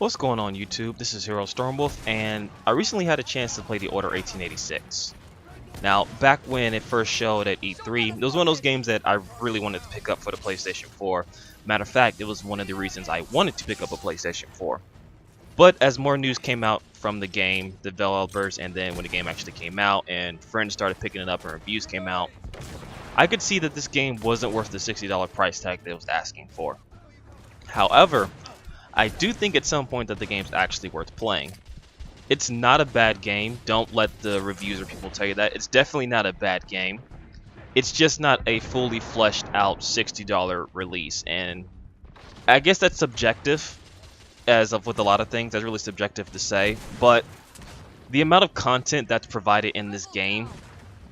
What's going on YouTube? This is Hero Stormwolf, and I recently had a chance to play the Order 1886. Now, back when it first showed at E3, it was one of those games that I really wanted to pick up for the PlayStation 4. Matter of fact, it was one of the reasons I wanted to pick up a PlayStation 4. But as more news came out from the game, developers, and then when the game actually came out and friends started picking it up and reviews came out, I could see that this game wasn't worth the $60 price tag that it was asking for. However, I do think at some point that the game's actually worth playing. It's not a bad game. Don't let the reviews or people tell you that. It's definitely not a bad game. It's just not a fully fleshed out $60 release, and I guess that's subjective, as of with a lot of things. That's really subjective to say, but the amount of content that's provided in this game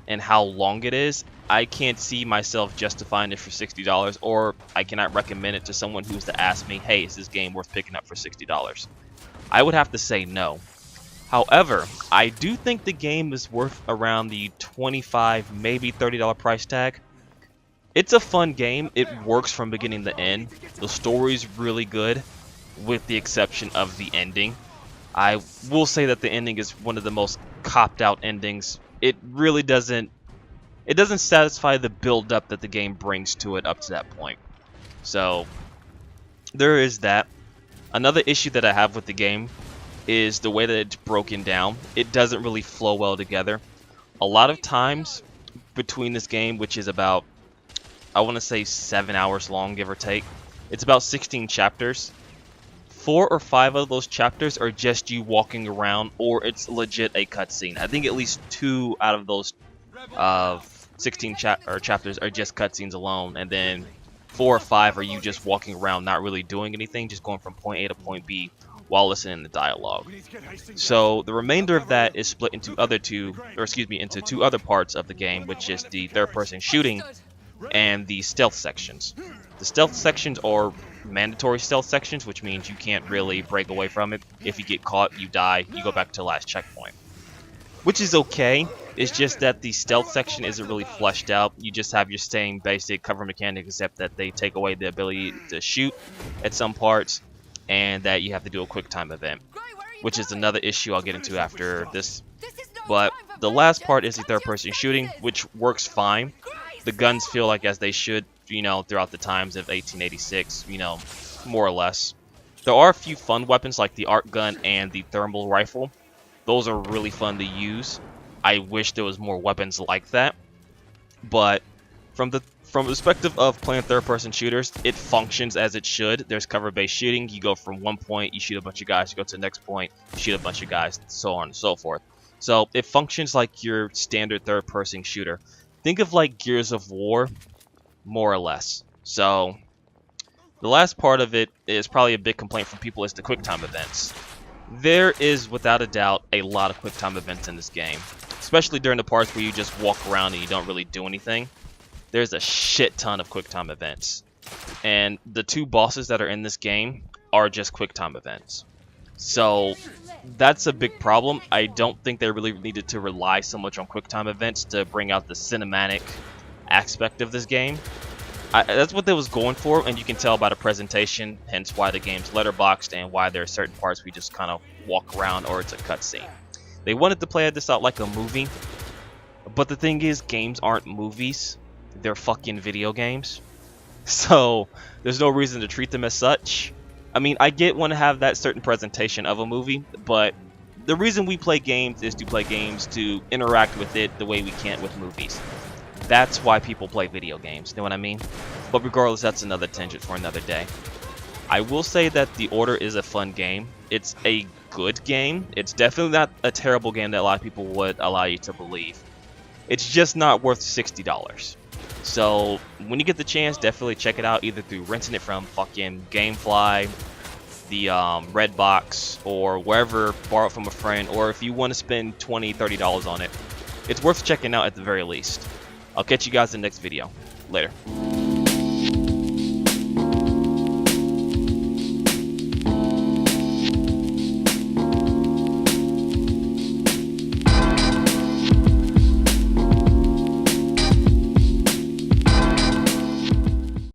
and how long it is, I can't see myself justifying it for $60, or I cannot recommend it to someone who's to ask me, hey, is this game worth picking up for $60? I would have to say no. However, I do think the game is worth around the $25, maybe $30 price tag. It's a fun game. It works from beginning to end. The story's really good, with the exception of the ending. I will say that the ending is one of the most copped out endings. It really doesn't satisfy the build-up that the game brings to it up to that point. So, there is that. Another issue that I have with the game is the way that it's broken down. It doesn't really flow well together. A lot of times between this game, which is about, I want to say 7 hours long, give or take, it's about 16 chapters. 4 or 5 of those chapters are just you walking around, or it's legit a cutscene. I think at least 2 out of those 16 chapters are just cutscenes alone, and then 4 or 5 are you just walking around, not really doing anything, just going from point A to point B while listening to dialogue. So the remainder of that is split into into 2 other parts of the game, which is the third-person shooting and the stealth sections. The stealth sections are mandatory stealth sections, which means you can't really break away from it. If you get caught, you die, you go back to the last checkpoint. Which is okay. It's just that the stealth section isn't really fleshed out. You just have your same basic cover mechanic, except that they take away the ability to shoot at some parts, and that you have to do a quick time event, which is another issue I'll get into after this. But the last part is the third-person shooting, which works fine. The guns feel like as they should, throughout the times of 1886, more or less. There are a few fun weapons like the arc gun and the thermal rifle. Those are really fun to use. I wish there was more weapons like that. But from the perspective of playing third-person shooters, it functions as it should. There's cover-based shooting. You go from one point, you shoot a bunch of guys. You go to the next point, you shoot a bunch of guys, so on and so forth. So it functions like your standard third-person shooter. Think of like Gears of War, more or less. So the last part of it is probably a big complaint from people is the QuickTime events. There is, without a doubt, a lot of QuickTime events in this game, especially during the parts where you just walk around and you don't really do anything. There's a shit ton of QuickTime events, and the 2 bosses that are in this game are just QuickTime events. So that's a big problem. I don't think they really needed to rely so much on QuickTime events to bring out the cinematic aspect of this game. That's what they was going for, and you can tell by the presentation, hence why the game's letterboxed and why there are certain parts where you just kind of walk around or it's a cutscene. They wanted to play this out like a movie, but the thing is, games aren't movies. They're fucking video games. So there's no reason to treat them as such. I mean, I get want to have that certain presentation of a movie, but the reason we play games is to play games to interact with it the way we can't with movies. That's why people play video games, know what I mean? But regardless, that's another tangent for another day. I will say that The Order is a fun game. It's a good game. It's definitely not a terrible game that a lot of people would allow you to believe. It's just not worth $60. So when you get the chance, definitely check it out, either through renting it from fucking Gamefly, the Redbox, or wherever, borrow it from a friend, or if you want to spend $20, $30 on it, it's worth checking out at the very least. I'll catch you guys in the next video. Later.